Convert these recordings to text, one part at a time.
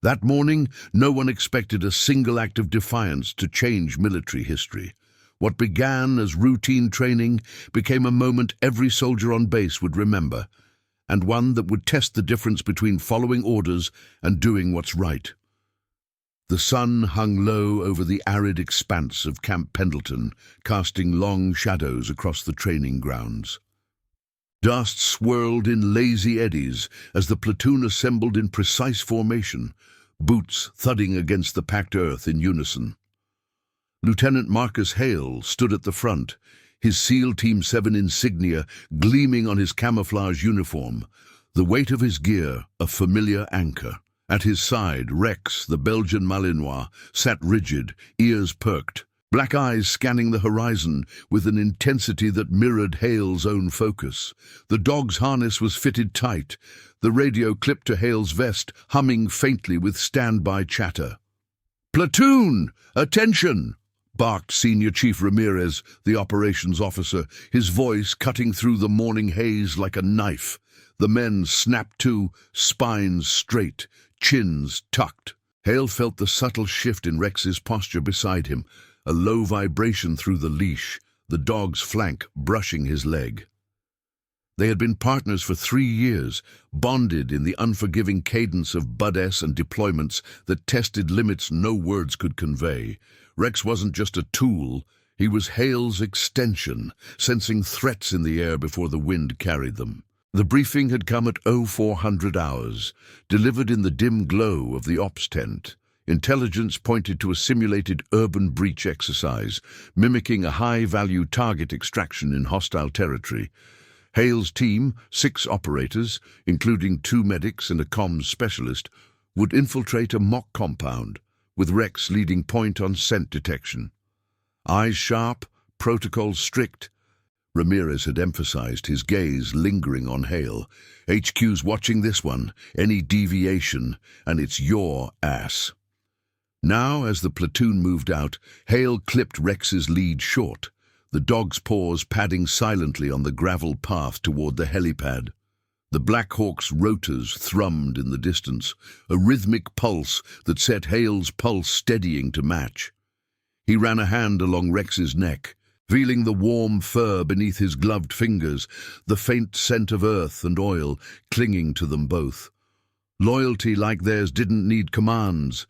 That morning, no one expected a single act of defiance to change military history. What began as routine training became a moment every soldier on base would remember, and one that would test the difference between following orders and doing what's right. The sun hung low over the arid expanse of Camp Pendleton, casting long shadows across the training grounds. Dust swirled in lazy eddies as the platoon assembled in precise formation, boots thudding against the packed earth in unison. Lieutenant Marcus Hale stood at the front, his SEAL Team 7 insignia gleaming on his camouflage uniform, the weight of his gear a familiar anchor. At his side, Rex, the Belgian Malinois, sat rigid, ears perked, black eyes scanning the horizon with an intensity that mirrored Hale's own focus. The dog's harness was fitted tight, the radio clipped to Hale's vest, humming faintly with standby chatter. "Platoon! Attention!" barked Senior Chief Ramirez, the operations officer, his voice cutting through the morning haze like a knife. The men snapped to, spines straight, chins tucked. Hale felt the subtle shift in Rex's posture beside him, a low vibration through the leash, the dog's flank brushing his leg. They had been partners for 3 years, bonded in the unforgiving cadence of Bud-S and deployments that tested limits no words could convey. Rex wasn't just a tool, he was Hale's extension, sensing threats in the air before the wind carried them. The briefing had come at 0400 hours, delivered in the dim glow of the ops tent. Intelligence pointed to a simulated urban breach exercise, mimicking a high-value target extraction in hostile territory. Hale's team, 6 operators, including 2 medics and a comms specialist, would infiltrate a mock compound, with Rex leading point on scent detection. Eyes sharp, protocols strict. Ramirez had emphasized, his gaze lingering on Hale. HQ's watching this one, any deviation, and it's your ass. Now, as the platoon moved out, Hale clipped Rex's lead short, the dog's paws padding silently on the gravel path toward the helipad. The Black Hawk's rotors thrummed in the distance, a rhythmic pulse that set Hale's pulse steadying to match. He ran a hand along Rex's neck, feeling the warm fur beneath his gloved fingers, the faint scent of earth and oil clinging to them both. Loyalty like theirs didn't need commands.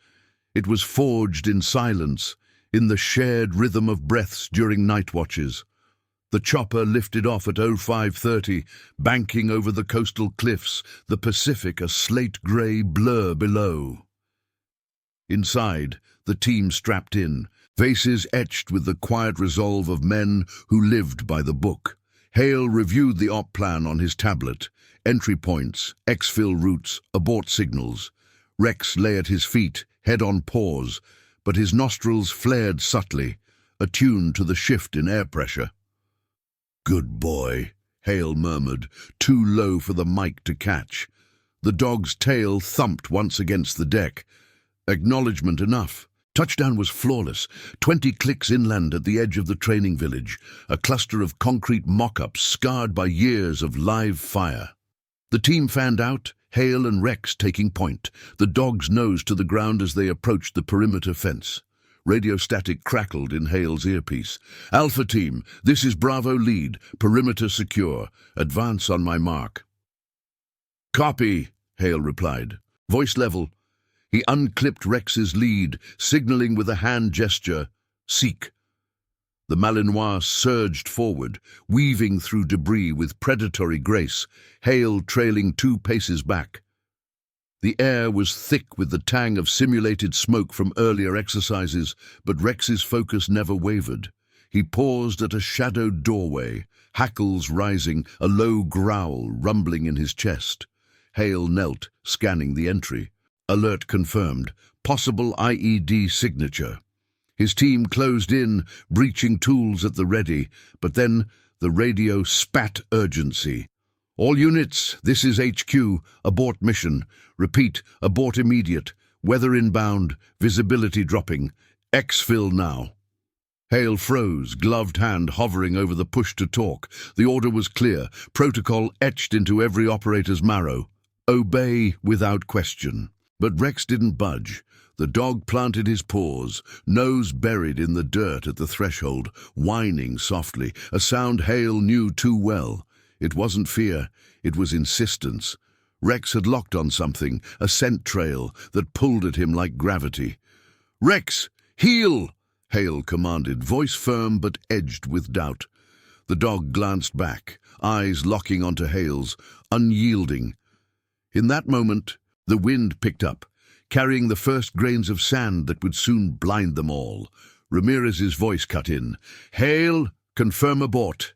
It was forged in silence, in the shared rhythm of breaths during night watches. The chopper lifted off at 0530, banking over the coastal cliffs, the Pacific a slate-grey blur below. Inside, the team strapped in, faces etched with the quiet resolve of men who lived by the book. Hale reviewed the op plan on his tablet, entry points, exfil routes, abort signals. Rex lay at his feet, head on pause, but his nostrils flared subtly, attuned to the shift in air pressure. "Good boy," Hale murmured, too low for the mic to catch. The dog's tail thumped once against the deck. Acknowledgement enough. Touchdown was flawless, 20 clicks inland at the edge of the training village, a cluster of concrete mock-ups scarred by years of live fire. The team fanned out, Hale and Rex taking point, the dog's nose to the ground as they approached the perimeter fence. Radio static crackled in Hale's earpiece. "Alpha Team, this is Bravo Lead, perimeter secure. Advance on my mark." "Copy," Hale replied. Voice level. He unclipped Rex's lead, signaling with a hand gesture, "Seek." The Malinois surged forward, weaving through debris with predatory grace, Hale trailing 2 paces back. The air was thick with the tang of simulated smoke from earlier exercises, but Rex's focus never wavered. He paused at a shadowed doorway, hackles rising, a low growl rumbling in his chest. Hale knelt, scanning the entry. Alert confirmed. Possible IED signature. His team closed in, breaching tools at the ready, but then the radio spat urgency. "All units, this is HQ. Abort mission. Repeat, abort immediate. Weather inbound. Visibility dropping. Exfil now." Hale froze, gloved hand hovering over the push-to-talk. The order was clear, protocol etched into every operator's marrow. Obey without question. But Rex didn't budge. The dog planted his paws, nose buried in the dirt at the threshold, whining softly, a sound Hale knew too well. It wasn't fear, it was insistence. Rex had locked on something, a scent trail that pulled at him like gravity. "Rex, heel!" Hale commanded, voice firm but edged with doubt. The dog glanced back, eyes locking onto Hale's, unyielding. In that moment, the wind picked up, carrying the first grains of sand that would soon blind them all. Ramirez's voice cut in. "Hale, confirm abort."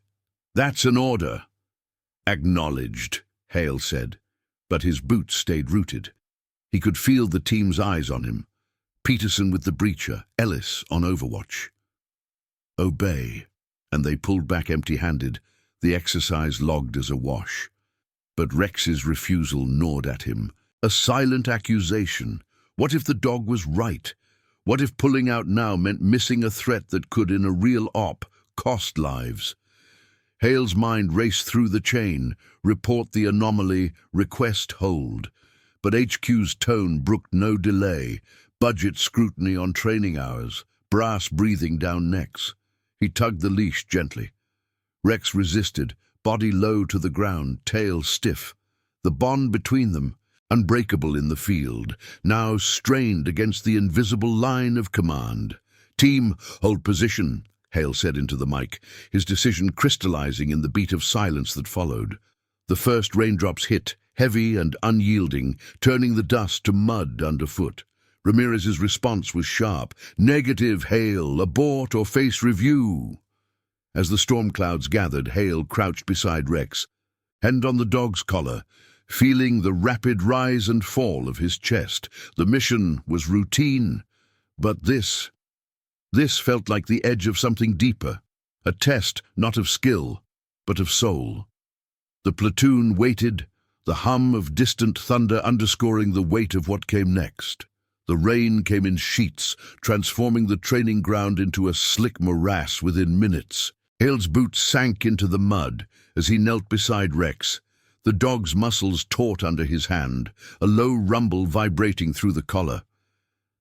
"That's an order." "Acknowledged," Hale said, but his boots stayed rooted. He could feel the team's eyes on him. Peterson with the breacher, Ellis on overwatch. "Obey," and they pulled back empty-handed, the exercise logged as a wash. But Rex's refusal gnawed at him. A silent accusation. What if the dog was right? What if pulling out now meant missing a threat that could, in a real op, cost lives? Hale's mind raced through the chain. Report the anomaly, request hold. But HQ's tone brooked no delay. Budget scrutiny on training hours, brass breathing down necks. He tugged the leash gently. Rex resisted, body low to the ground, tail stiff. The bond between them, unbreakable in the field, now strained against the invisible line of command. "Team, hold position," Hale said into the mic, his decision crystallizing in the beat of silence that followed. The first raindrops hit, heavy and unyielding, turning the dust to mud underfoot. Ramirez's response was sharp. "Negative, Hale. Abort or face review." As the storm clouds gathered, Hale crouched beside Rex, hand on the dog's collar, feeling the rapid rise and fall of his chest. The mission was routine, but this felt like the edge of something deeper, a test not of skill, but of soul. The platoon waited, the hum of distant thunder underscoring the weight of what came next. The rain came in sheets, transforming the training ground into a slick morass within minutes. Hale's boots sank into the mud as he knelt beside Rex. The dog's muscles taut under his hand, a low rumble vibrating through the collar.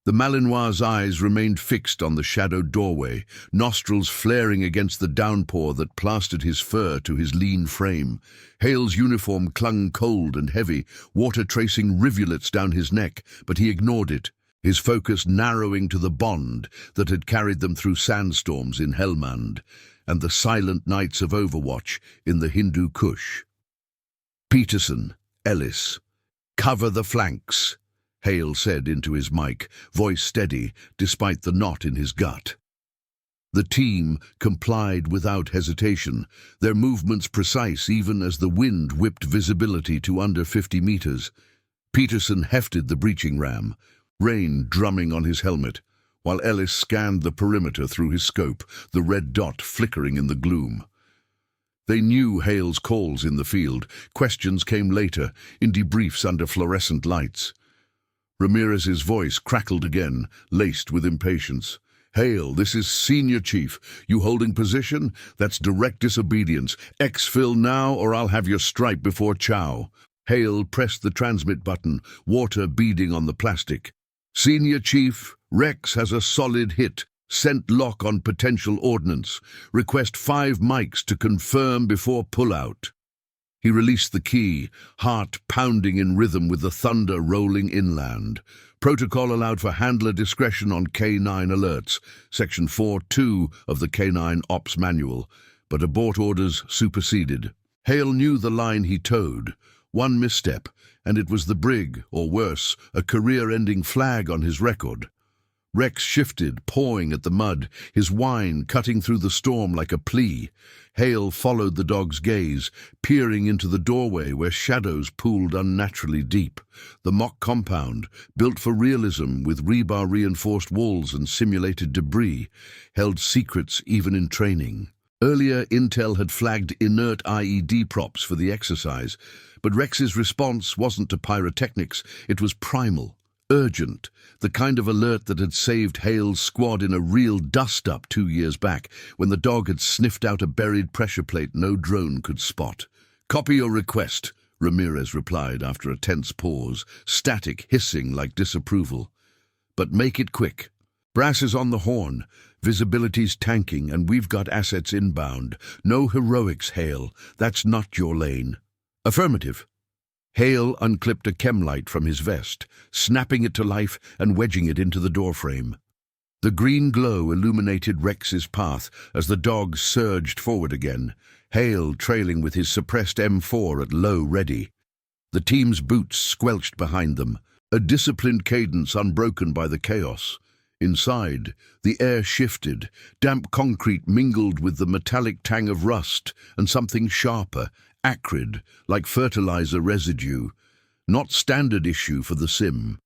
The Malinois' eyes remained fixed on the shadowed doorway, nostrils flaring against the downpour that plastered his fur to his lean frame. Hale's uniform clung cold and heavy, water tracing rivulets down his neck, but he ignored it, his focus narrowing to the bond that had carried them through sandstorms in Helmand and the silent nights of Overwatch in the Hindu Kush. "Peterson, Ellis, cover the flanks," Hale said into his mic, voice steady despite the knot in his gut. The team complied without hesitation, their movements precise even as the wind whipped visibility to under 50 meters. Peterson hefted the breaching ram, rain drumming on his helmet, while Ellis scanned the perimeter through his scope, the red dot flickering in the gloom. They knew Hale's calls in the field. Questions came later, in debriefs under fluorescent lights. Ramirez's voice crackled again, laced with impatience. "Hale, this is Senior Chief. You holding position? That's direct disobedience. Exfil now or I'll have your stripe before chow." Hale pressed the transmit button, water beading on the plastic. "Senior Chief, Rex has a solid hit. Scent lock on potential ordnance. Request 5 mics to confirm before pullout." He released the key, heart pounding in rhythm with the thunder rolling inland. Protocol allowed for handler discretion on K9 alerts, Section 4.2 of the K9 Ops Manual, but abort orders superseded. Hale knew the line he towed. One misstep, and it was the brig, or worse, a career-ending flag on his record. Rex shifted, pawing at the mud, his whine cutting through the storm like a plea. Hale followed the dog's gaze, peering into the doorway where shadows pooled unnaturally deep. The mock compound, built for realism with rebar-reinforced walls and simulated debris, held secrets even in training. Earlier, Intel had flagged inert IED props for the exercise, but Rex's response wasn't to pyrotechnics, it was primal. Urgent, the kind of alert that had saved Hale's squad in a real dust-up 2 years back, when the dog had sniffed out a buried pressure plate no drone could spot. "Copy your request," Ramirez replied after a tense pause, static hissing like disapproval. But make it quick. Brass is on the horn, visibility's tanking, and we've got assets inbound. No heroics, Hale. That's not your lane. Affirmative. Hale unclipped a chem light from his vest, snapping it to life and wedging it into the doorframe. The green glow illuminated Rex's path as the dogs surged forward again, Hale trailing with his suppressed M4 at low ready. The team's boots squelched behind them, a disciplined cadence unbroken by the chaos. Inside, the air shifted, damp concrete mingled with the metallic tang of rust and something sharper, acrid, like fertilizer residue. Not standard issue for the sim.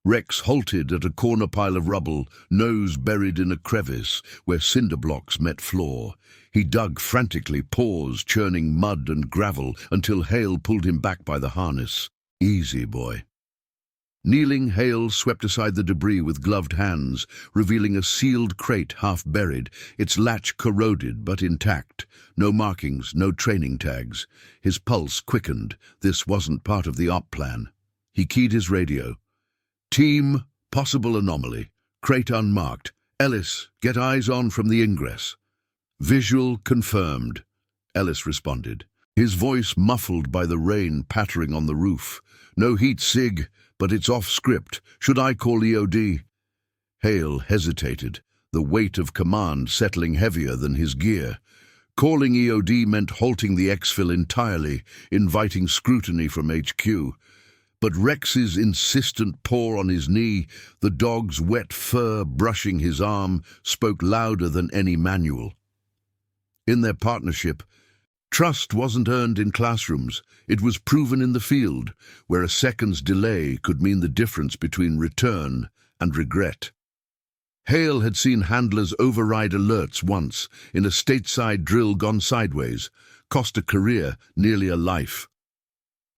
Rex halted at a corner pile of rubble, nose buried in a crevice where cinder blocks met floor. He dug frantically, paws churning mud and gravel until Hale pulled him back by the harness. Easy, boy. Kneeling, Hale swept aside the debris with gloved hands, revealing a sealed crate half buried, its latch corroded but intact. No markings, no training tags. His pulse quickened. This wasn't part of the op plan. He keyed his radio. Team, possible anomaly. Crate unmarked. Ellis, get eyes on from the ingress. Visual confirmed, Ellis responded, his voice muffled by the rain pattering on the roof. No heat sig, but it's off script. Should I call EOD? Hale hesitated, the weight of command settling heavier than his gear. Calling EOD meant halting the exfil entirely, inviting scrutiny from HQ. But Rex's insistent paw on his knee, the dog's wet fur brushing his arm, spoke louder than any manual. In their partnership, trust wasn't earned in classrooms. It was proven in the field, where a second's delay could mean the difference between return and regret. Hale had seen handlers override alerts once, in a stateside drill gone sideways, cost a career, nearly a life.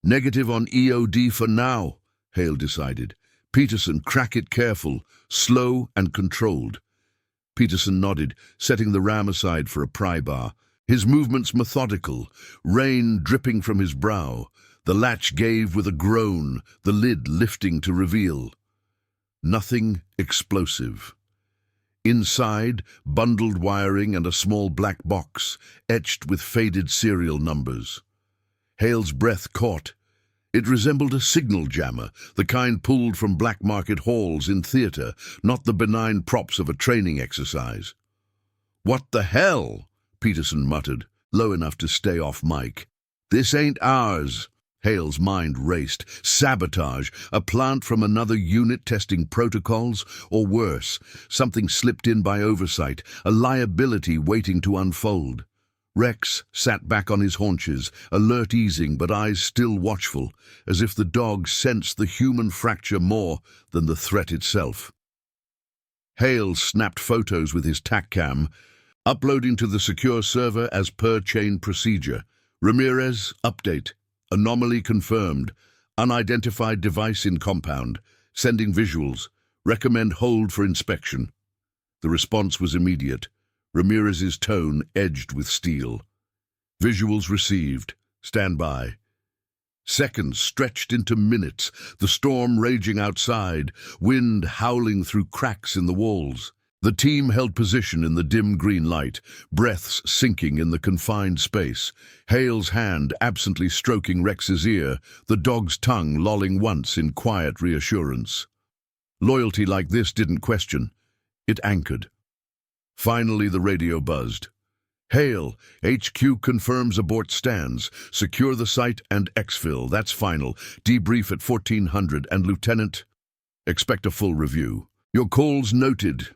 Negative on EOD for now, Hale decided. Peterson, crack it careful, slow and controlled. Peterson nodded, setting the ram aside for a pry bar. His movements methodical, rain dripping from his brow. The latch gave with a groan, the lid lifting to reveal. Nothing explosive. Inside, bundled wiring and a small black box, etched with faded serial numbers. Hale's breath caught. It resembled a signal jammer, the kind pulled from black market halls in theater, not the benign props of a training exercise. "What the hell?" Peterson muttered, low enough to stay off mic. "This ain't ours." Hale's mind raced. Sabotage, a plant from another unit testing protocols, or worse, something slipped in by oversight, a liability waiting to unfold. Rex sat back on his haunches, alert easing but eyes still watchful, as if the dog sensed the human fracture more than the threat itself. Hale snapped photos with his TAC-cam, uploading to the secure server as per chain procedure. Ramirez, update. Anomaly confirmed. Unidentified device in compound. Sending visuals. Recommend hold for inspection. The response was immediate. Ramirez's tone edged with steel. Visuals received. Stand by. Seconds stretched into minutes, the storm raging outside, wind howling through cracks in the walls. The team held position in the dim green light, breaths sinking in the confined space, Hale's hand absently stroking Rex's ear, the dog's tongue lolling once in quiet reassurance. Loyalty like this didn't question. It anchored. Finally, the radio buzzed. "Hale, HQ confirms abort stands. Secure the site and exfil. That's final. Debrief at 1400 and Lieutenant, expect a full review. Your calls noted."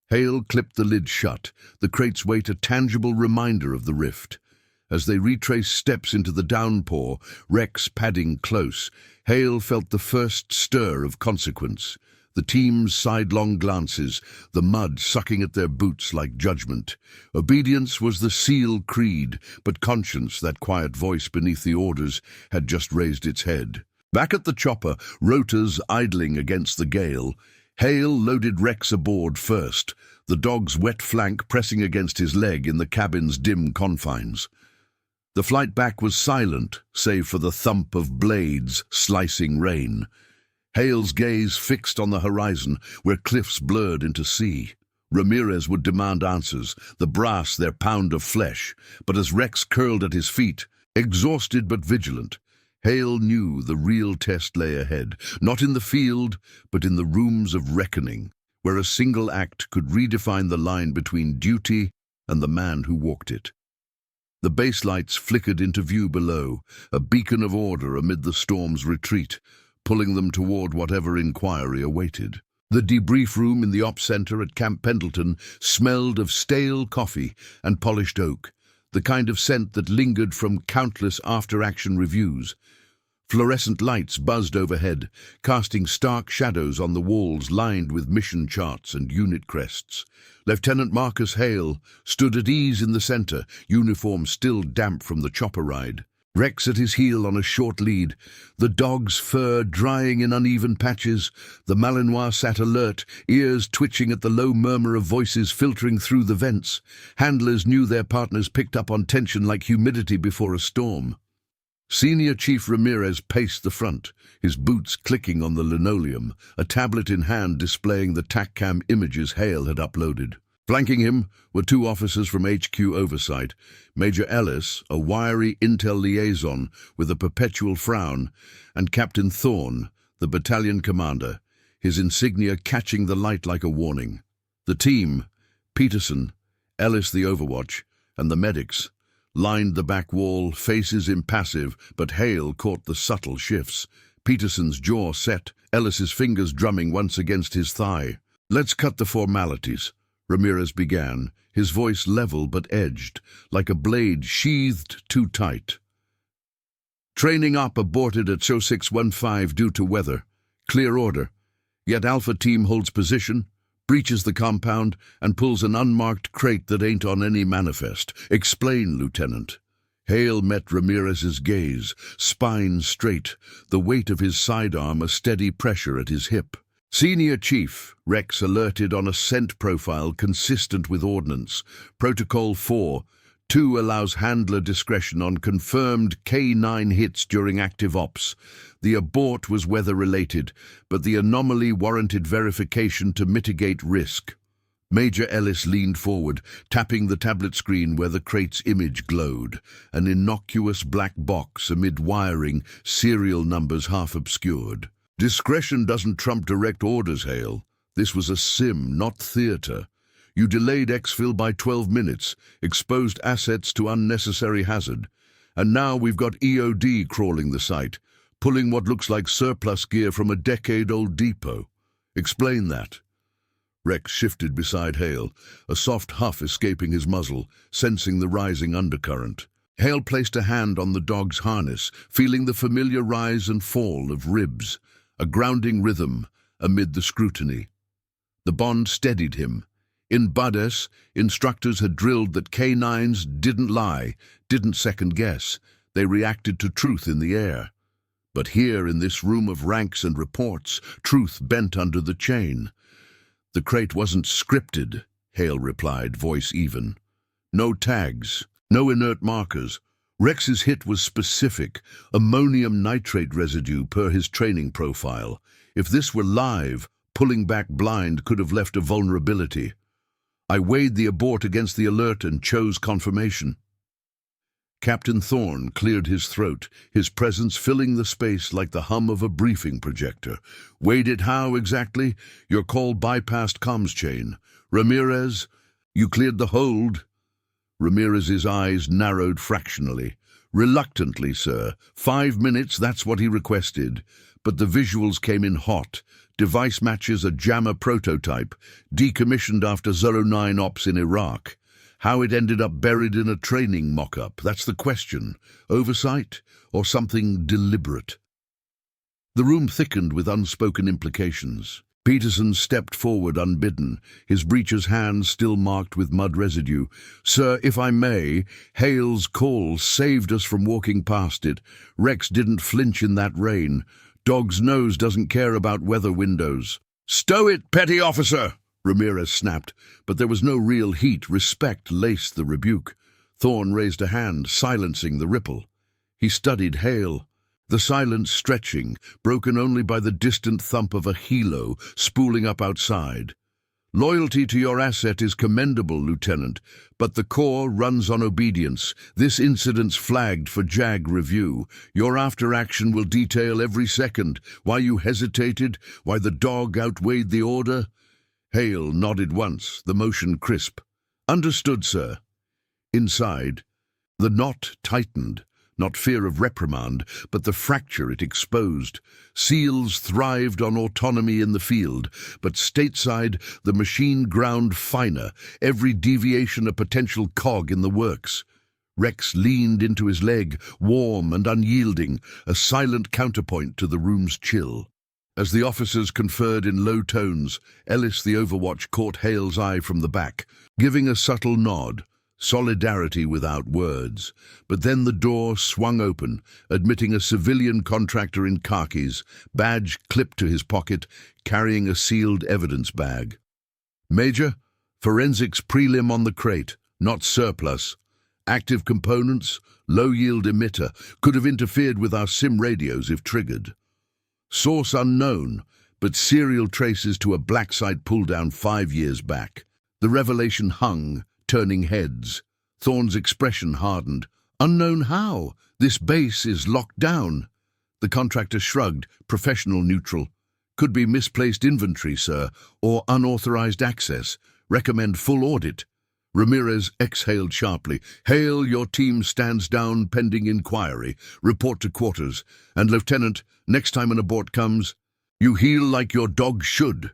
Hale clipped the lid shut, the crate's weight a tangible reminder of the rift. As they retraced steps into the downpour, Rex padding close, Hale felt the first stir of consequence. The team's sidelong glances, the mud sucking at their boots like judgment. Obedience was the SEAL creed, but conscience, that quiet voice beneath the orders, had just raised its head. Back at the chopper, rotors idling against the gale, Hale loaded Rex aboard first, the dog's wet flank pressing against his leg in the cabin's dim confines. The flight back was silent, save for the thump of blades slicing rain. Hale's gaze fixed on the horizon, where cliffs blurred into sea. Ramirez would demand answers, the brass their pound of flesh, but as Rex curled at his feet, exhausted but vigilant, Hale knew the real test lay ahead, not in the field, but in the rooms of reckoning, where a single act could redefine the line between duty and the man who walked it. The base lights flickered into view below, a beacon of order amid the storm's retreat, pulling them toward whatever inquiry awaited. The debrief room in the ops center at Camp Pendleton smelled of stale coffee and polished oak, the kind of scent that lingered from countless after-action reviews. Fluorescent lights buzzed overhead, casting stark shadows on the walls lined with mission charts and unit crests. Lieutenant Marcus Hale stood at ease in the center, uniform still damp from the chopper ride. Rex at his heel on a short lead, the dog's fur drying in uneven patches. The Malinois sat alert, ears twitching at the low murmur of voices filtering through the vents. Handlers knew their partners picked up on tension like humidity before a storm. Senior Chief Ramirez paced the front, his boots clicking on the linoleum, a tablet in hand displaying the TACCAM images Hale had uploaded. Flanking him were two officers from HQ Oversight, Major Ellis, a wiry intel liaison with a perpetual frown, and Captain Thorne, the battalion commander, his insignia catching the light like a warning. The team, Peterson, Ellis the Overwatch, and the medics, lined the back wall, faces impassive, but Hale caught the subtle shifts. Peterson's jaw set, Ellis's fingers drumming once against his thigh. "Let's cut the formalities," Ramirez began, his voice level but edged, like a blade sheathed too tight. "Training op aborted at SO 615 due to weather. Clear order. Yet Alpha Team holds position, breaches the compound, and pulls an unmarked crate that ain't on any manifest. Explain, Lieutenant." Hale met Ramirez's gaze, spine straight, the weight of his sidearm a steady pressure at his hip. "Senior Chief," Rex alerted on a scent profile consistent with ordnance. Protocol 4, 2 allows handler discretion on confirmed K9 hits during active ops. The abort was weather-related, but the anomaly warranted verification to mitigate risk. Major Ellis leaned forward, tapping the tablet screen where the crate's image glowed, an innocuous black box amid wiring, serial numbers half obscured. "Discretion doesn't trump direct orders, Hale. This was a sim, not theater. You delayed exfil by 12 minutes, exposed assets to unnecessary hazard. And now we've got EOD crawling the site, pulling what looks like surplus gear from a decade-old depot. Explain that." Rex shifted beside Hale, a soft huff escaping his muzzle, sensing the rising undercurrent. Hale placed a hand on the dog's harness, feeling the familiar rise and fall of ribs, a grounding rhythm amid the scrutiny. The bond steadied him. In Bades, instructors had drilled that K9s didn't lie, didn't second-guess. They reacted to truth in the air. But here, in this room of ranks and reports, truth bent under the chain. "The crate wasn't scripted," Hale replied, voice even. "No tags, no inert markers. Rex's hit was specific, ammonium nitrate residue per his training profile. If this were live, pulling back blind could have left a vulnerability. I weighed the abort against the alert and chose confirmation." Captain Thorne cleared his throat, his presence filling the space like the hum of a briefing projector. "Weighed it how exactly? Your call bypassed comms chain. Ramirez, you cleared the hold." Ramirez's eyes narrowed fractionally. "Reluctantly, sir. 5 minutes, that's what he requested. But the visuals came in hot. Device matches a jammer prototype, decommissioned after 09 ops in Iraq. How it ended up buried in a training mock-up, that's the question. Oversight or something deliberate?" The room thickened with unspoken implications. Peterson stepped forward unbidden, his breeches hands still marked with mud residue. "Sir, if I may, Hale's call saved us from walking past it. Rex didn't flinch in that rain. Dog's nose doesn't care about weather windows." "Stow it, petty officer!" Ramirez snapped, but there was no real heat. Respect laced the rebuke. Thorne raised a hand, silencing the ripple. He studied Hale, the silence stretching, broken only by the distant thump of a helo spooling up outside. Loyalty to your asset is commendable, Lieutenant, but the Corps runs on obedience. This incident's flagged for JAG review. Your after-action will detail every second. Why you hesitated, why the dog outweighed the order. Hale nodded once, the motion crisp. Understood, sir. Inside, the knot tightened. Not fear of reprimand, but the fracture it exposed. SEALs thrived on autonomy in the field, but stateside the machine ground finer, every deviation a potential cog in the works. Rex leaned into his leg, warm and unyielding, a silent counterpoint to the room's chill. As the officers conferred in low tones, Ellis the Overwatch caught Hale's eye from the back, giving a subtle nod. Solidarity without words. But then the door swung open, admitting a civilian contractor in khakis, badge clipped to his pocket, carrying a sealed evidence bag. Major, forensics prelim on the crate, not surplus. Active components, low-yield emitter, could have interfered with our SIM radios if triggered. Source unknown, but serial traces to a black site pull-down 5 years back. The revelation hung, turning heads. Thorne's expression hardened. Unknown how? This base is locked down. The contractor shrugged, professional neutral. Could be misplaced inventory, sir, or unauthorized access. Recommend full audit. Ramirez exhaled sharply. Hale, your team stands down pending inquiry. Report to quarters. And Lieutenant, next time an abort comes, you heal like your dog should.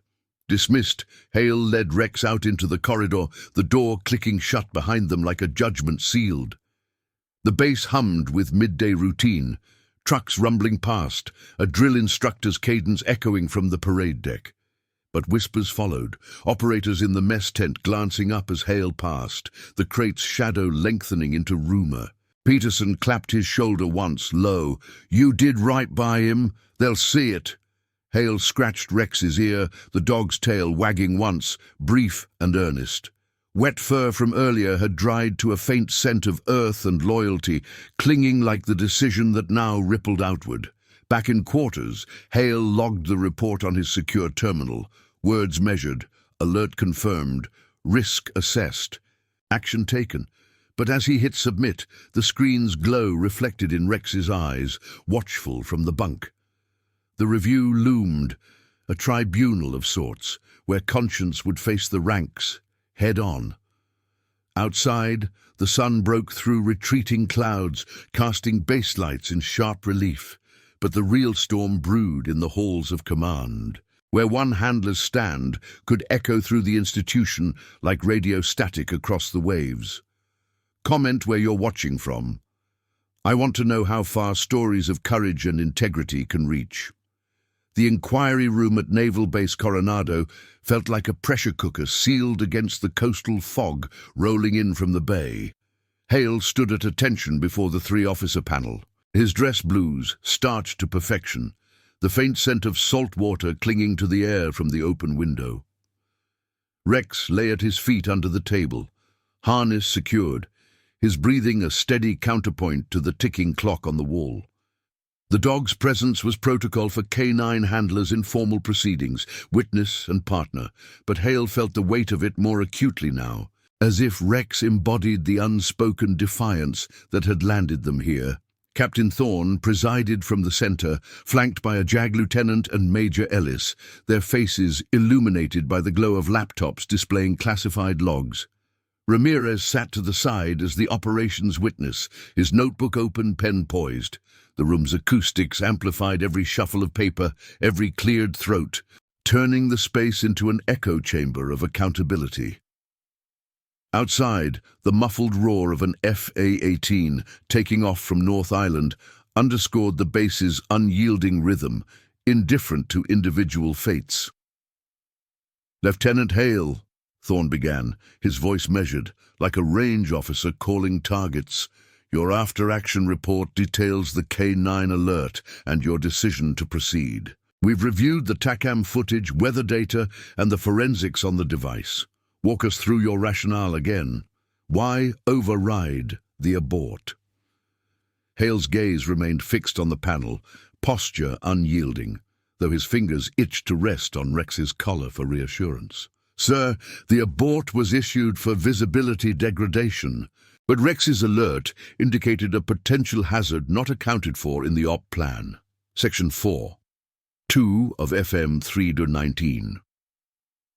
Dismissed, Hale led Rex out into the corridor, the door clicking shut behind them like a judgment sealed. The base hummed with midday routine, trucks rumbling past, a drill instructor's cadence echoing from the parade deck. But whispers followed, operators in the mess tent glancing up as Hale passed, the crate's shadow lengthening into rumor. Peterson clapped his shoulder once, low. You did right by him. They'll see it. Hale scratched Rex's ear, the dog's tail wagging once, brief and earnest. Wet fur from earlier had dried to a faint scent of earth and loyalty, clinging like the decision that now rippled outward. Back in quarters, Hale logged the report on his secure terminal. Words measured, alert confirmed, risk assessed. Action taken. But as he hit submit, the screen's glow reflected in Rex's eyes, watchful from the bunk. The review loomed, a tribunal of sorts, where conscience would face the ranks, head on. Outside, the sun broke through retreating clouds, casting baselights in sharp relief. But the real storm brewed in the halls of command, where one handler's stand could echo through the institution like radio static across the waves. Comment where you're watching from. I want to know how far stories of courage and integrity can reach. The inquiry room at Naval Base Coronado felt like a pressure cooker sealed against the coastal fog rolling in from the bay. Hale stood at attention before the three-officer panel, his dress blues starched to perfection, the faint scent of salt water clinging to the air from the open window. Rex lay at his feet under the table, harness secured, his breathing a steady counterpoint to the ticking clock on the wall. The dog's presence was protocol for K9 handlers in formal proceedings, witness and partner, but Hale felt the weight of it more acutely now, as if Rex embodied the unspoken defiance that had landed them here. Captain Thorne presided from the center, flanked by a JAG lieutenant and Major Ellis, their faces illuminated by the glow of laptops displaying classified logs. Ramirez sat to the side as the operations witness, his notebook open, pen poised. The room's acoustics amplified every shuffle of paper, every cleared throat, turning the space into an echo chamber of accountability. Outside, the muffled roar of an FA-18 taking off from North Island underscored the base's unyielding rhythm, indifferent to individual fates. Lieutenant Hale, Thorne began, his voice measured, like a range officer calling targets. Your after-action report details the K9 alert and your decision to proceed. We've reviewed the TACAM footage, weather data, and the forensics on the device. Walk us through your rationale again. Why override the abort? Hale's gaze remained fixed on the panel, posture unyielding, though his fingers itched to rest on Rex's collar for reassurance. Sir, the abort was issued for visibility degradation, but Rex's alert indicated a potential hazard not accounted for in the op plan. Section 4. 2 of FM 3-19.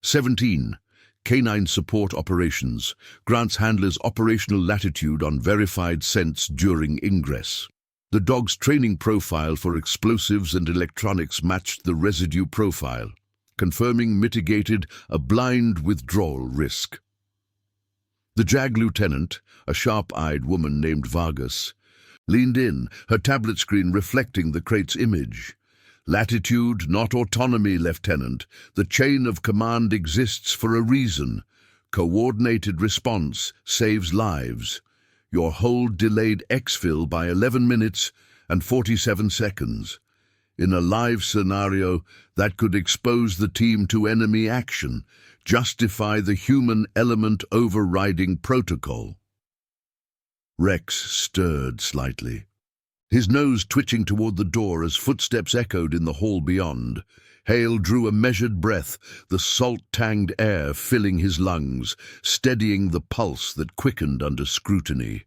17. Canine Support Operations grants handlers operational latitude on verified scents during ingress. The dog's training profile for explosives and electronics matched the residue profile, confirming mitigated a blind withdrawal risk. The JAG lieutenant, a sharp-eyed woman named Vargas, leaned in, her tablet screen reflecting the crate's image. Latitude, not autonomy, Lieutenant. The chain of command exists for a reason. Coordinated response saves lives. Your hold delayed exfil by 11 minutes and 47 seconds. In a live scenario, that could expose the team to enemy action, justify the human element overriding protocol. Rex stirred slightly, his nose twitching toward the door as footsteps echoed in the hall beyond. Hale drew a measured breath, the salt-tanged air filling his lungs, steadying the pulse that quickened under scrutiny.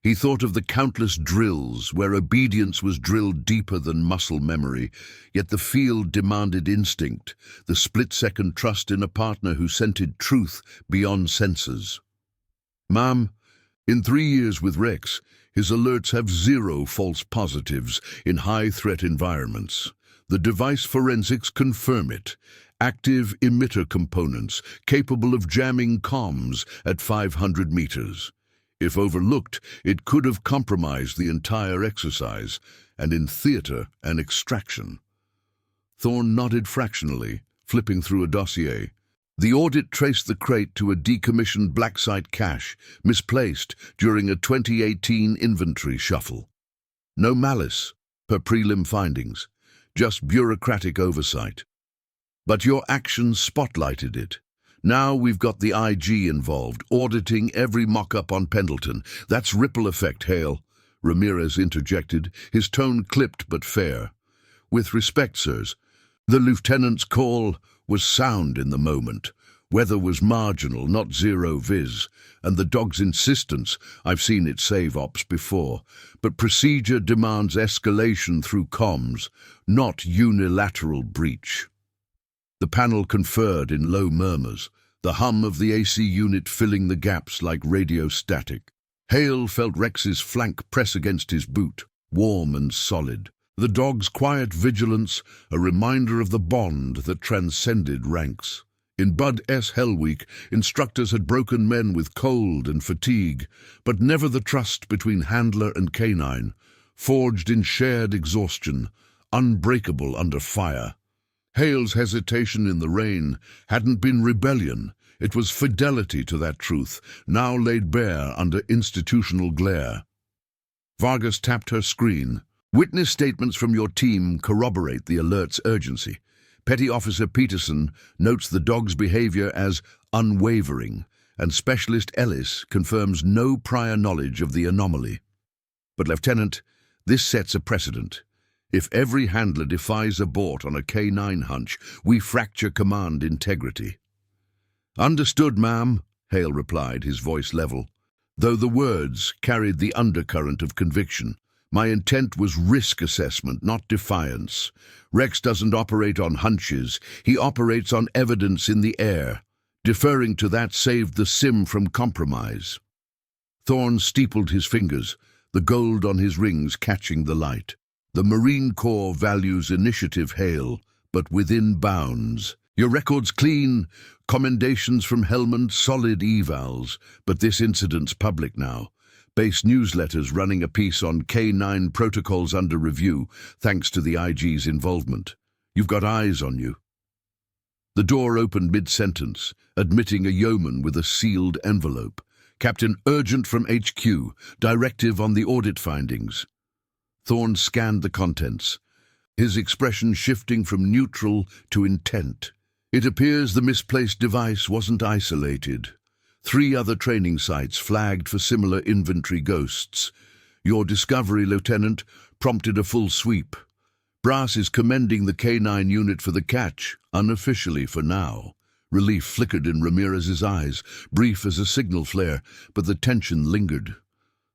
He thought of the countless drills where obedience was drilled deeper than muscle memory, yet the field demanded instinct, the split-second trust in a partner who scented truth beyond senses. Ma'am, in 3 years with Rex, his alerts have 0 false positives in high-threat environments. The device forensics confirm it. Active emitter components capable of jamming comms at 500 meters. If overlooked, it could have compromised the entire exercise, and in theater, an extraction. Thorne nodded fractionally, flipping through a dossier. The audit traced the crate to a decommissioned black site cache, misplaced during a 2018 inventory shuffle. No malice, per prelim findings, just bureaucratic oversight. But your actions spotlighted it. Now we've got the IG involved, auditing every mock-up on Pendleton. That's ripple effect, Hale, Ramirez interjected, his tone clipped but fair. With respect, sirs, the lieutenant's call was sound in the moment. Weather was marginal, not zero viz, and the dog's insistence, I've seen it save ops before, but procedure demands escalation through comms, not unilateral breach. The panel conferred in low murmurs, the hum of the AC unit filling the gaps like radio static. Hale felt Rex's flank press against his boot, warm and solid. The dog's quiet vigilance, a reminder of the bond that transcended ranks. In Bud S. Hell Week, instructors had broken men with cold and fatigue, but never the trust between handler and canine, forged in shared exhaustion, unbreakable under fire. Hale's hesitation in the rain hadn't been rebellion, it was fidelity to that truth, now laid bare under institutional glare. Vargas tapped her screen. Witness statements from your team corroborate the alert's urgency. Petty Officer Peterson notes the dog's behavior as unwavering, and Specialist Ellis confirms no prior knowledge of the anomaly. But, Lieutenant, this sets a precedent. If every handler defies abort on a K9 hunch, we fracture command integrity. Understood, ma'am, Hale replied, his voice level, though the words carried the undercurrent of conviction. My intent was risk assessment, not defiance. Rex doesn't operate on hunches. He operates on evidence in the air. Deferring to that saved the sim from compromise. Thorne steepled his fingers, the gold on his rings catching the light. The Marine Corps values initiative, Hale, but within bounds. Your record's clean, commendations from Helmand, solid evals, but this incident's public now. Base newsletters running a piece on K9 protocols under review, thanks to the IG's involvement. You've got eyes on you. The door opened mid-sentence, admitting a yeoman with a sealed envelope. Captain, urgent from HQ, directive on the audit findings. Thorne scanned the contents, his expression shifting from neutral to intent. It appears the misplaced device wasn't isolated. 3 other training sites flagged for similar inventory ghosts. Your discovery, Lieutenant, prompted a full sweep. Brass is commending the K9 unit for the catch, unofficially for now. Relief flickered in Ramirez's eyes, brief as a signal flare, but the tension lingered.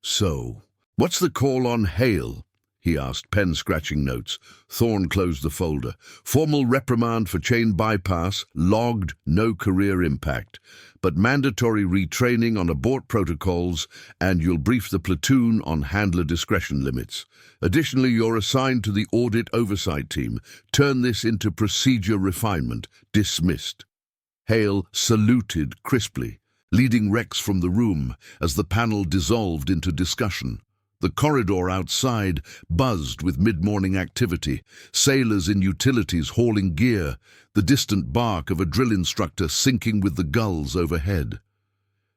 So, what's the call on Hale? He asked, pen-scratching notes. Thorne closed the folder. Formal reprimand for chain bypass, logged, no career impact. But mandatory retraining on abort protocols, and you'll brief the platoon on handler discretion limits. Additionally, you're assigned to the audit oversight team. Turn this into procedure refinement. Dismissed. Hale saluted crisply, leading Rex from the room as the panel dissolved into discussion. The corridor outside buzzed with mid-morning activity, sailors in utilities hauling gear, the distant bark of a drill instructor syncing with the gulls overhead.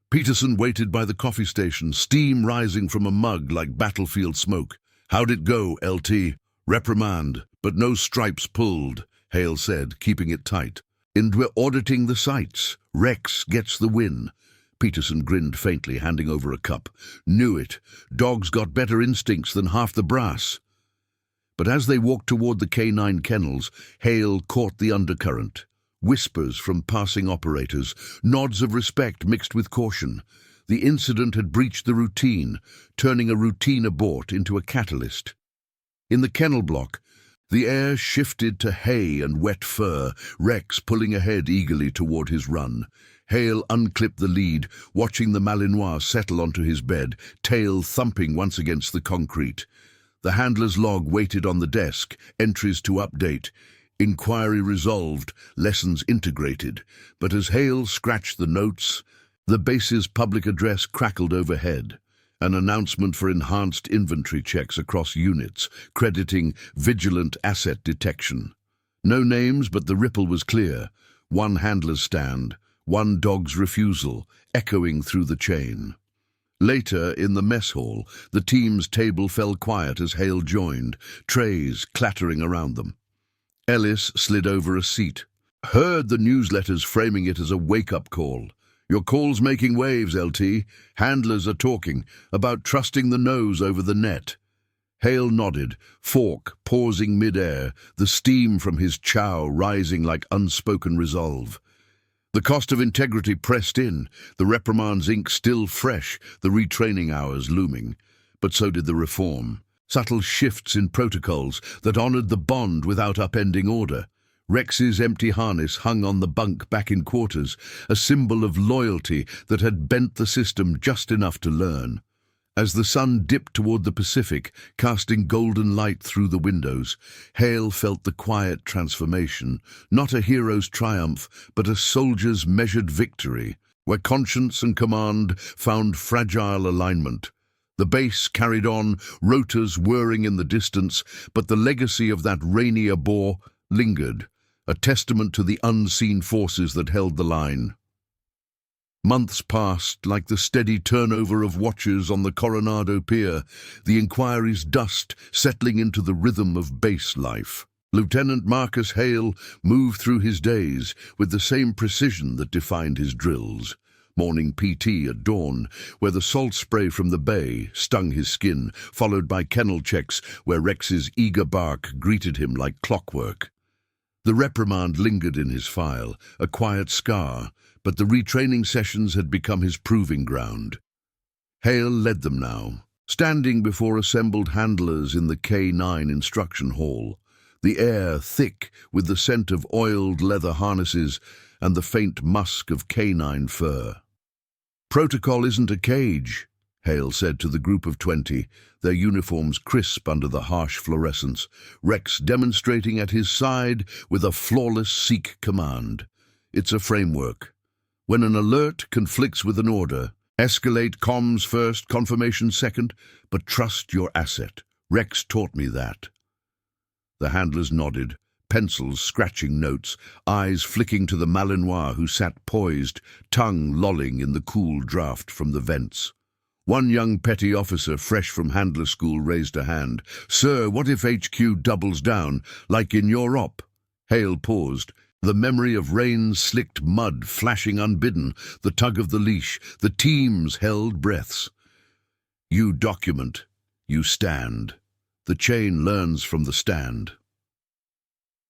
Peterson waited by the coffee station, steam rising from a mug like battlefield smoke. "How'd it go, LT?" "Reprimand, but no stripes pulled," Hale said, keeping it tight. "And we're auditing the sites. Rex gets the win." Peterson grinned faintly, handing over a cup. "Knew it. Dog's got better instincts than half the brass." But as they walked toward the K9 kennels, Hale caught the undercurrent. Whispers from passing operators, nods of respect mixed with caution. The incident had breached the routine, turning a routine abort into a catalyst. In the kennel block, the air shifted to hay and wet fur, Rex pulling ahead eagerly toward his run. Hale unclipped the lead, watching the Malinois settle onto his bed, tail thumping once against the concrete. The handler's log waited on the desk, entries to update. Inquiry resolved, lessons integrated. But as Hale scratched the notes, the base's public address crackled overhead. An announcement for enhanced inventory checks across units, crediting vigilant asset detection. No names, but the ripple was clear. One handler's stand, one dog's refusal, echoing through the chain. Later, in the mess hall, the team's table fell quiet as Hale joined, trays clattering around them. Ellis slid over a seat. "Heard the newsletters framing it as a wake-up call. Your call's making waves, LT. Handlers are talking about trusting the nose over the net." Hale nodded, fork pausing mid-air, the steam from his chow rising like unspoken resolve. The cost of integrity pressed in, the reprimand's ink still fresh, the retraining hours looming. But so did the reform. Subtle shifts in protocols that honored the bond without upending order. Rex's empty harness hung on the bunk back in quarters, a symbol of loyalty that had bent the system just enough to learn. As the sun dipped toward the Pacific, casting golden light through the windows, Hale felt the quiet transformation, not a hero's triumph, but a soldier's measured victory, where conscience and command found fragile alignment. The base carried on, rotors whirring in the distance, but the legacy of that rainy abort lingered, a testament to the unseen forces that held the line. Months passed like the steady turnover of watchers on the Coronado Pier, the inquiry's dust settling into the rhythm of base life. Lieutenant Marcus Hale moved through his days with the same precision that defined his drills. Morning PT at dawn, where the salt spray from the bay stung his skin, followed by kennel checks where Rex's eager bark greeted him like clockwork. The reprimand lingered in his file, a quiet scar, but the retraining sessions had become his proving ground. Hale led them now, standing before assembled handlers in the K9 instruction hall, the air thick with the scent of oiled leather harnesses and the faint musk of canine fur. "Protocol isn't a cage," Hale said to the group of 20, their uniforms crisp under the harsh fluorescence, Rex demonstrating at his side with a flawless Sikh command. "It's a framework. When an alert conflicts with an order, escalate comms first, confirmation second, but trust your asset. Rex taught me that." The handlers nodded, pencils scratching notes, eyes flicking to the Malinois who sat poised, tongue lolling in the cool draft from the vents. One young petty officer fresh from handler school raised a hand. "Sir, what if HQ doubles down, like in your op?" Hale paused, The memory of rain slicked mud flashing unbidden, the tug of the leash, the team's held breaths. You document, you stand. The chain learns from the stand.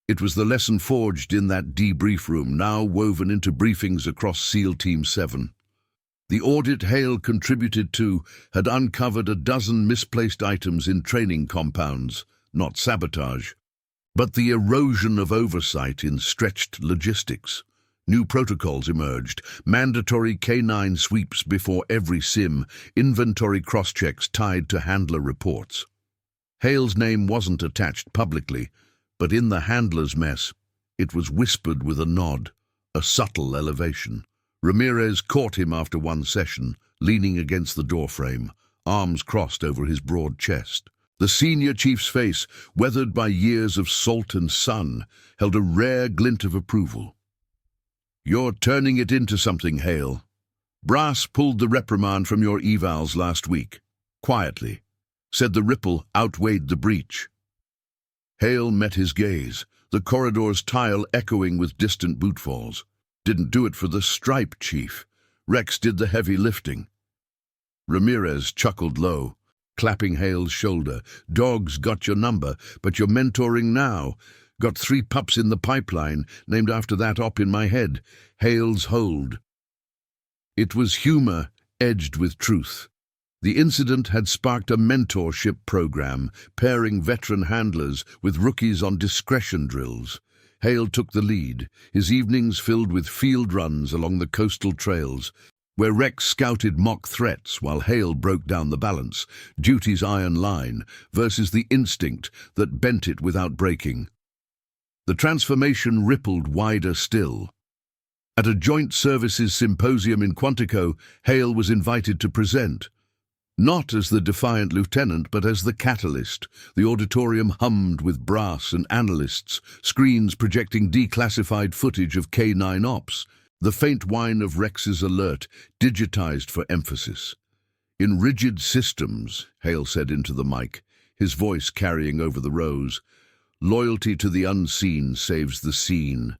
It was the lesson forged in that debrief room, now woven into briefings across SEAL Team 7. The audit Hale contributed to had uncovered a dozen misplaced items in training compounds, not sabotage, but the erosion of oversight in stretched logistics. New protocols emerged, mandatory K9 sweeps before every sim, inventory cross-checks tied to handler reports. Hale's name wasn't attached publicly, but in the handler's mess, it was whispered with a nod, a subtle elevation. Ramirez caught him after one session, leaning against the doorframe, arms crossed over his broad chest. The senior chief's face, weathered by years of salt and sun, held a rare glint of approval. "You're turning it into something, Hale. Brass pulled the reprimand from your evals last week. Quietly. Said the ripple outweighed the breach." Hale met his gaze, the corridor's tile echoing with distant bootfalls. "Didn't do it for the stripe, Chief. Rex did the heavy lifting." Ramirez chuckled low, clapping Hale's shoulder. "Dog's got your number, but you're mentoring now. Got 3 pups in the pipeline, named after that op in my head. Hale's hold." It was humor edged with truth. The incident had sparked a mentorship program, pairing veteran handlers with rookies on discretion drills. Hale took the lead, his evenings filled with field runs along the coastal trails, where Rex scouted mock threats while Hale broke down the balance, duty's iron line versus the instinct that bent it without breaking. The transformation rippled wider still. At a joint services symposium in Quantico, Hale was invited to present. Not as the defiant lieutenant, but as the catalyst. The auditorium hummed with brass and analysts, screens projecting declassified footage of K9 ops, the faint whine of Rex's alert, digitized for emphasis. "In rigid systems," Hale said into the mic, his voice carrying over the rows, "loyalty to the unseen saves the scene.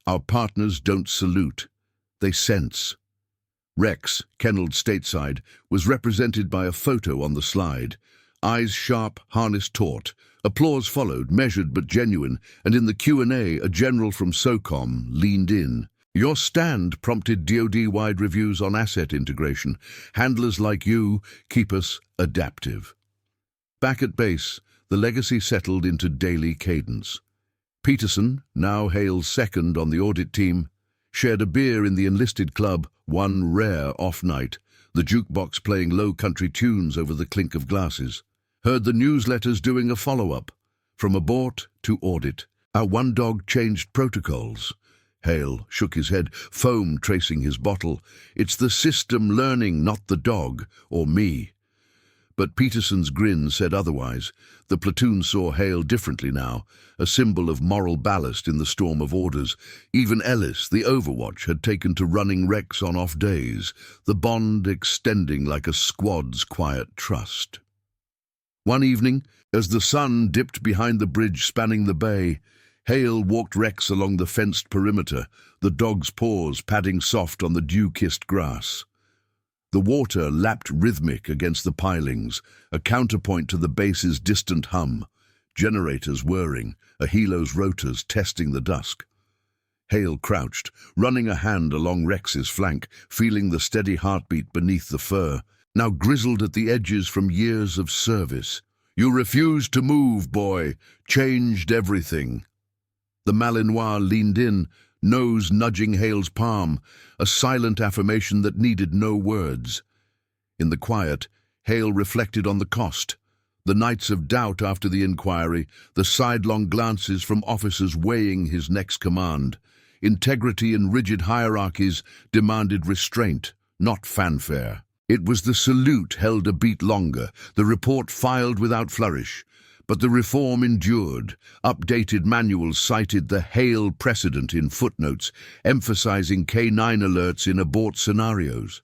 Our partners don't salute, they sense." Rex, kennelled stateside, was represented by a photo on the slide. Eyes sharp, harness taut. Applause followed, measured but genuine, and in the Q&A, a general from SOCOM leaned in. "Your stand prompted DoD-wide reviews on asset integration. Handlers like you keep us adaptive." Back at base, the legacy settled into daily cadence. Peterson, now Hale's second on the audit team, shared a beer in the enlisted club, one rare off-night, the jukebox playing low-country tunes over the clink of glasses. Heard the newsletters doing a follow-up. From abort to audit. Our one dog changed protocols. Hale shook his head, foam tracing his bottle. "It's the system learning, not the dog, or me." But Peterson's grin said otherwise. The platoon saw Hale differently now, a symbol of moral ballast in the storm of orders. Even Ellis, the overwatch, had taken to running Rex on off days, the bond extending like a squad's quiet trust. One evening, as the sun dipped behind the bridge spanning the bay, Hale walked Rex along the fenced perimeter, the dog's paws padding soft on the dew-kissed grass. The water lapped rhythmic against the pilings, a counterpoint to the base's distant hum, generators whirring, a helo's rotors testing the dusk. Hale crouched, running a hand along Rex's flank, feeling the steady heartbeat beneath the fur, now grizzled at the edges from years of service. "You refused to move, boy. Changed everything." The Malinois leaned in, nose nudging Hale's palm, a silent affirmation that needed no words. In the quiet, Hale reflected on the cost. The nights of doubt after the inquiry, the sidelong glances from officers weighing his next command. Integrity in rigid hierarchies demanded restraint, not fanfare. It was the salute held a beat longer, the report filed without flourish. But the reform endured. Updated manuals cited the Hale precedent in footnotes, emphasizing K9 alerts in abort scenarios.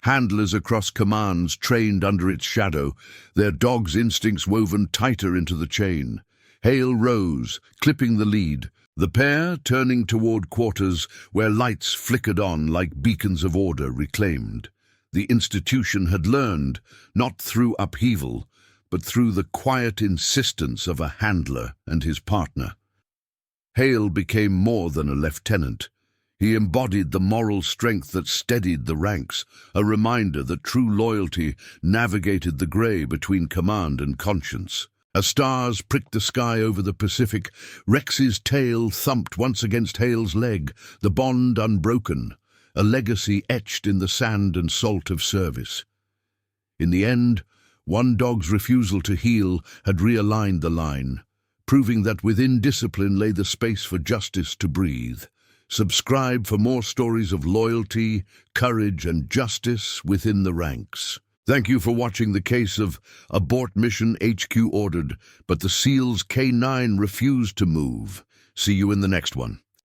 Handlers across commands trained under its shadow, their dogs' instincts woven tighter into the chain. Hale rose, clipping the lead, The pair turning toward quarters where lights flickered on like beacons of order reclaimed. The institution had learned, not through upheaval, but through the quiet insistence of a handler and his partner. Hale became more than a lieutenant. He embodied the moral strength that steadied the ranks, a reminder that true loyalty navigated the grey between command and conscience. As stars pricked the sky over the Pacific, Rex's tail thumped once against Hale's leg, the bond unbroken, a legacy etched in the sand and salt of service. In the end, one dog's refusal to heel had realigned the line, proving that within discipline lay the space for justice to breathe. Subscribe for more stories of loyalty, courage, and justice within the ranks. Thank you for watching the case of Abort Mission HQ ordered, but the SEALs K-9 refused to move. See you in the next one.